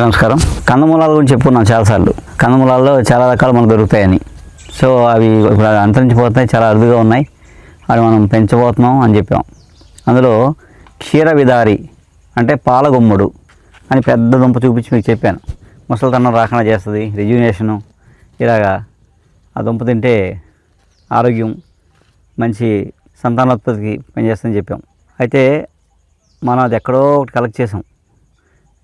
నమస్కారం. కందమూలాల గురించి చెప్పుకున్నాం చాలాసార్లు. కందమూలాల్లో చాలా రకాలు మనకు దొరుకుతాయని. సో అవి ఇప్పుడు అంతరించిపోతున్నాయి, చాలా అరుదుగా ఉన్నాయి, అవి మనం పెంచబోతున్నాం అని చెప్పాం. అందులో క్షీర విదారి అంటే పాలగుమ్మడు అని పెద్ద దుంప చూపించి మీకు చెప్పాను. ముసలితనం రాకుండా చేస్తుంది, రిజ్యూనేషను, ఇలాగా ఆ దుంప తింటే ఆరోగ్యం, మంచి సంతానోత్పత్తికి పనిచేస్తుందని చెప్పాం. అయితే మనం అది ఎక్కడో ఒకటి కలెక్ట్ చేసాం.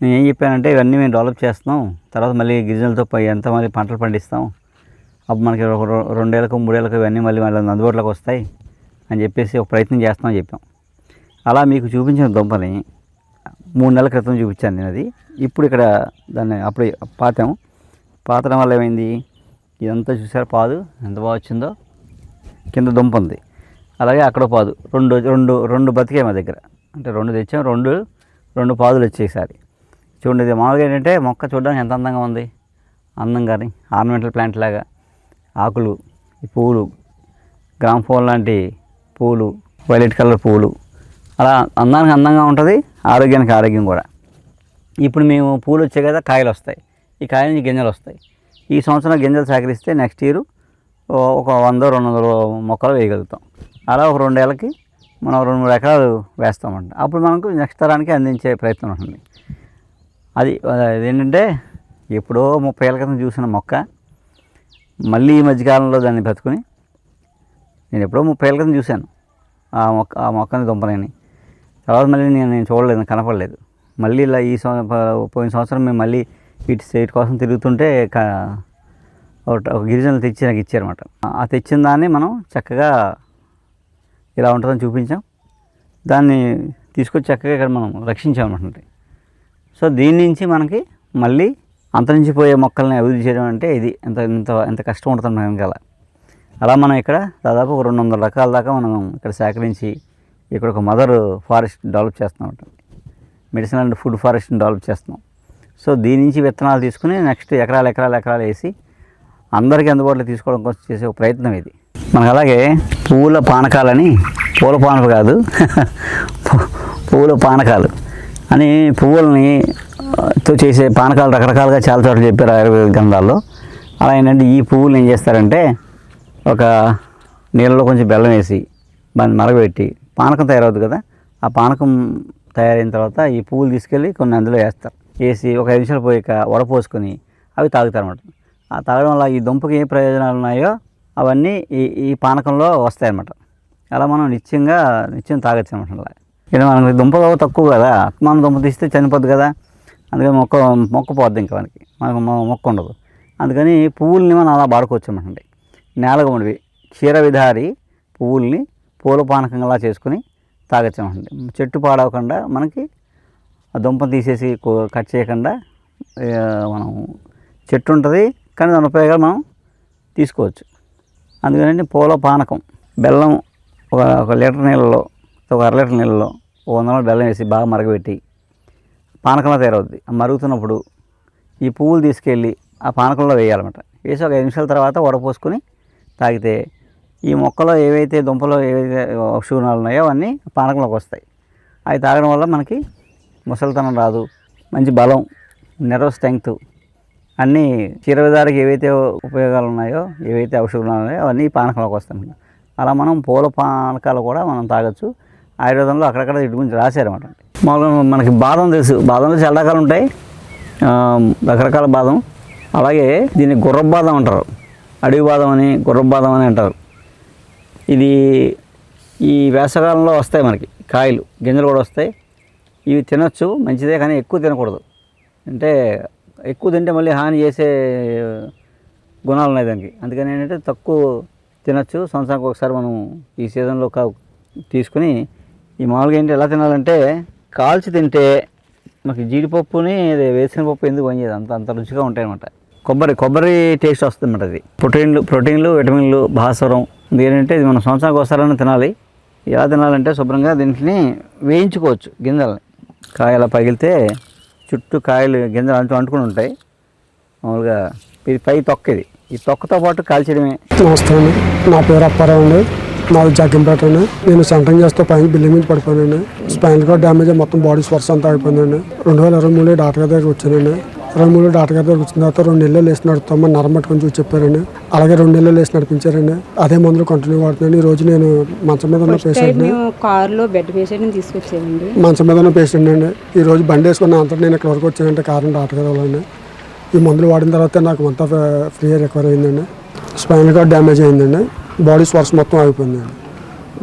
నేను ఏం చెప్పానంటే ఇవన్నీ మేము డెవలప్ చేస్తున్నాం, తర్వాత మళ్ళీ గిరిజనులతో ఎంత మళ్ళీ పంటలు పండిస్తాం, అప్పుడు మనకి 2 ఏళ్ళకు 3 ఏళ్ళకు ఇవన్నీ మళ్ళీ అందుబాటులోకి వస్తాయి అని చెప్పేసి ఒక ప్రయత్నం చేస్తామని చెప్పాం. అలా మీకు చూపించిన దుంపని 3 నెలల క్రితం చూపించాను నేను. అది ఇప్పుడు ఇక్కడ దాన్ని అప్పుడు పాతడం వల్ల ఏమైంది, ఇదంతా చూసారు పాదు ఎంత బాగా వచ్చిందో, కింద దుంప ఉంది, అలాగే అక్కడ పాదు రెండు బతికాయి మా దగ్గర. అంటే 2 తెచ్చాం, రెండు పాదులు వచ్చేసారి. చూడండి, ఇది మామూలుగా ఏంటంటే మొక్క చూడడానికి ఎంత అందంగా ఉంది, అందంగాని ఆర్నమెంటల్ ప్లాంట్ లాగా ఆకులు, ఈ పువ్వులు, గ్రామ్ ఫోన్ లాంటి పువ్వులు, వైలెట్ కలర్ పువ్వులు, అలా అందానికి అందంగా ఉంటుంది, ఆరోగ్యానికి ఆరోగ్యం కూడా. ఇప్పుడు మేము పూలు వచ్చాయి కదా, కాయలు వస్తాయి, ఈ కాయల నుంచి గింజలు వస్తాయి. ఈ సంవత్సరం గింజలు సేకరిస్తే నెక్స్ట్ ఇయర్ ఒక 100-200 మొక్కలు వేయగలుగుతాం. అలా ఒక 2 ఏళ్ళకి మనం 2-3 ఎకరాలు వేస్తామంట. అప్పుడు మనకు నెక్స్ట్ తరానికి అందించే ప్రయత్నం ఉంటుంది. అది ఏంటంటే ఎప్పుడో 30 ఏళ్ళ క్రితం చూసిన మొక్క మళ్ళీ ఈ మధ్యకాలంలో దాన్ని బ్రతుకుని, నేను ఎప్పుడో 30 ఏళ్ళ క్రితం చూశాను ఆ మొక్కని దుంపనని. తర్వాత మళ్ళీ నేను చూడలేదు, కనపడలేదు. మళ్ళీ ఇలా పోయిన సంవత్సరం మేము మళ్ళీ వీటి కోసం తిరుగుతుంటే ఒక గిరిజనులు తెచ్చి నాకు ఇచ్చారన్నమాట. ఆ తెచ్చిన దాన్ని మనం చక్కగా ఇలా ఉంటుందని చూపించాం, దాన్ని తీసుకొచ్చి చక్కగా ఇక్కడ మనం రక్షించామన్నమాట. సో దీని నుంచి మనకి మళ్ళీ అంతరించిపోయే మొక్కల్ని అభివృద్ధి చేయడం అంటే ఇది ఎంత కష్టం ఉంటుంది వెనకాల. అలా మనం ఇక్కడ దాదాపు ఒక 200 రకాల దాకా మనం ఇక్కడ సేకరించి ఇక్కడ ఒక మదర్ ఫారెస్ట్ డెవలప్ చేస్తున్నాం, మెడిసినల్ అండ్ ఫుడ్ ఫారెస్ట్ని డెవలప్ చేస్తున్నాం. సో దీని నుంచి విత్తనాలు తీసుకుని నెక్స్ట్ ఎకరాలు వేసి అందరికీ అందుబాటులో తీసుకోవడం కోసం చేసే ఒక ప్రయత్నం ఇది. మనకు అలాగే పూల పానకాలని, పూల పానక కాదు పూల పానకాలు అని పువ్వులని తో చేసే పానకాలు రకరకాలుగా చాలా చోట్ల చెప్పారు ఆయుర్వేద గ్రంథాల్లో. అలా ఏంటంటే ఈ పువ్వులు ఏం చేస్తారంటే ఒక నీళ్ళలో కొంచెం బెల్లం వేసి దాన్ని మరగబెట్టి పానకం తయారవుతుంది కదా, ఆ పానకం తయారైన తర్వాత ఈ పువ్వులు తీసుకెళ్ళి కొన్ని అందులో వేసి ఒక 5 నిమిషాలు పోయాక వడపోసుకొని అవి తాగుతారన్నమాట. ఆ తాగడం వల్ల ఈ దుంపకి ఏ ప్రయోజనాలు ఉన్నాయో అవన్నీ ఈ పానకంలో వస్తాయన్నమాట. అలా మనం నిత్యం తాగొచ్చు అనమాట. ఇలా మనకి దుంప తక్కువ కదా, మనం దుంప తీస్తే చనిపోద్ది కదా, అందుకని మొక్క పోద్ది, ఇంకా మనకు మొక్క ఉండదు. అందుకని పువ్వుల్ని మనం అలా వాడుకోవచ్చు అన్నమాట. నేలగొండవి క్షీర విధారి పువ్వుల్ని పూల పానకంగా చేసుకుని తాగొచ్చు అన్నమాట. చెట్టు పాడవకుండా మనకి ఆ దుంపను తీసేసి కట్ చేయకుండా మనం చెట్టు ఉంటుంది, కానీ దాని ఉపయోగాలు మనం తీసుకోవచ్చు. అందుకని పూల పానకం బెల్లం ఒక లీటర్ నీళ్ళలో, ఒక 1/2 లీటర్ నీళ్ళలో 100 ml బెల్లం వేసి బాగా మరగబెట్టి పానకంలో తయారవుద్ది. మరుగుతున్నప్పుడు ఈ పువ్వులు తీసుకెళ్ళి ఆ పానకంలో వేయాలన్నమాట. వేసి ఒక 5 నిమిషాల తర్వాత వడపోసుకొని తాగితే ఈ మొక్కలో దుంపలో ఏవైతే ఔషధ ఉన్నాయో అవన్నీ పానకంలోకి వస్తాయి. అవి తాగడం వల్ల మనకి ముసలితనం రాదు, మంచి బలం, నెర్వ్ స్ట్రెంగ్త్ అన్నీ క్షీరవిధారికి ఏవైతే ఉపయోగాలు ఉన్నాయో, ఏవైతే ఔషధాలు ఉన్నాయో అవన్నీ పానకంలోకి వస్తాయి. అలా మనం పూల పానకాలు కూడా మనం తాగొచ్చు. ఆయుర్వేదంలో అక్కడక్కడ వీటి గురించి రాశారన్నమాట. మామూలుగా మనకి బాదం తెలుసు, బాదంలో చాలా రకాలు ఉంటాయి, రకరకాల బాదం. అలాగే దీన్ని గుర్రపు బాదం అంటారు, అడవి బాదం అని, గుర్రపు బాదం అని అంటారు. ఇది ఈ వేసవకాలంలో వస్తాయి మనకి కాయలు, గింజలు కూడా వస్తాయి. ఇవి తినొచ్చు, మంచిదే, కానీ ఎక్కువ తినకూడదు. అంటే ఎక్కువ తింటే మళ్ళీ హాని చేసే గుణాలు ఉన్నాయి దానికి. అందుకని ఏంటంటే తక్కువ తినొచ్చు. సంవత్సరానికి ఒకసారి మనం ఈ సీజన్లో తీసుకుని ఈ మామూలుగా ఏంటి ఎలా తినాలంటే కాల్చి తింటే మనకి జీడిపప్పుని వేసిన పప్పు ఎందుకు పనిచేయదు, అంత రుచిగా ఉంటాయి అన్నమాట. కొబ్బరి టేస్ట్ వస్తుంది అన్నమాట. అది ప్రోటీన్లు, విటమిన్లు, భాస్వరం. ఏంటంటే ఇది మనం సంవత్సరానికి ఒకసారి తినాలి. ఎలా తినాలంటే శుభ్రంగా దీంట్ని వేయించుకోవచ్చు. గింజల్ని కాయలా పగిలితే చుట్టూ కాయలు గింజలు అంటుకుని ఉంటాయి. మామూలుగా ఇది పై తొక్క, ఈ తొక్కతో పాటు కాల్చేయడమే. నమస్తే అండి, నా పేరు అప్పారావు అండి, నాది జగ్గంపేట అండి. నేను సెంటరింగ్ చేస్తూ పైన బిల్డింగ్ మీద పడిపోయానండి. స్పైనల్ కార్డ్ డ్యామేజ్ మొత్తం బాడీ స్వర్స్ అంతా అయిపోయిందండి. 2023 డాక్టర్ దగ్గరికి వచ్చానండి. రొమ్ములు డాక్టర్ గారి దగ్గర వచ్చిన తర్వాత 2 నెలలు వేసి నడుపుతామని నరం పట్టుకొని చూసి చెప్పారండి. అలాగే 2 నెలలు వేసి నడిపించారండి. అదే మందులు కంటిన్యూ వాడుతున్నాను. ఈ రోజు నేను మంచం మీద ఉన్న పేషెంట్, మేము కారులో బెడ్ పేషెంట్ని తీసుకొచ్చామండి. మంచం మీద ఉన్న పేషెంట్ అండి. ఈ రోజు బండి వేసుకున్న అంతా నేను ఇక్కడ వరకు వచ్చానంటే కారణం డాక్టర్ గారు వాళ్ళండి. ఈ మందులు వాడిన తర్వాత నాకు అంతా ఫ్రీ రికవర్ అయిందండి. స్పైనల్ కార్డ్ డ్యామేజ్ అయిందండి. బాడీ స్వర్స్ మొత్తం అయిపోయిందండి.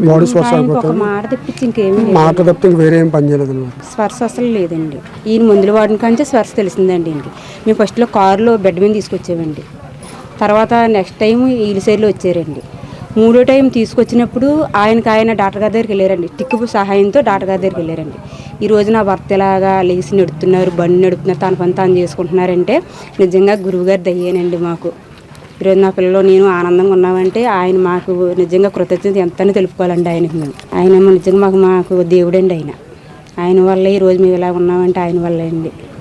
బాడీ స్వర్స్ ఆయనకు ఒక అయిపోతుంది. మాట తప్పించి ఇంకేమీ లేదు. మాట తప్పితే ఇంక వేరే ఏం పని చేయలేదండి. స్పర్శ అసలు లేదండి. ఈయన మందులు వాడిన కానీ స్పర్శ తెలిసిందండి ఇంక. మేము ఫస్ట్లో కారులో బెడ్ మీద తీసుకొచ్చామండి. తర్వాత నెక్స్ట్ టైం ఈ సైడ్లో వచ్చారండి. 3వ టైం తీసుకొచ్చినప్పుడు ఆయన డాక్టర్ గారి దగ్గరికి వెళ్ళారండి. టిక్కు సహాయంతో డాక్టర్ గారి దగ్గరికి వెళ్ళారండి. ఈ రోజు నా భర్త ఇలాగా లేచి నడుపుతున్నారు, బండి నడుపుతున్నారు, తన పని తాను చేసుకుంటున్నారంటే నిజంగా గురువుగారు దయ్యేనండి మాకు. ఈరోజు నా పిల్లలు నేను ఆనందంగా ఉన్నామంటే ఆయన మాకు నిజంగా కృతజ్ఞత ఎంతని తెలుపుకోవాలండి ఆయనకి మేము. ఆయన నిజంగా మాకు దేవుడండి ఆయన. ఆయన వల్ల ఈరోజు మేము ఇలా ఉన్నామంటే ఆయన వల్లే అండి.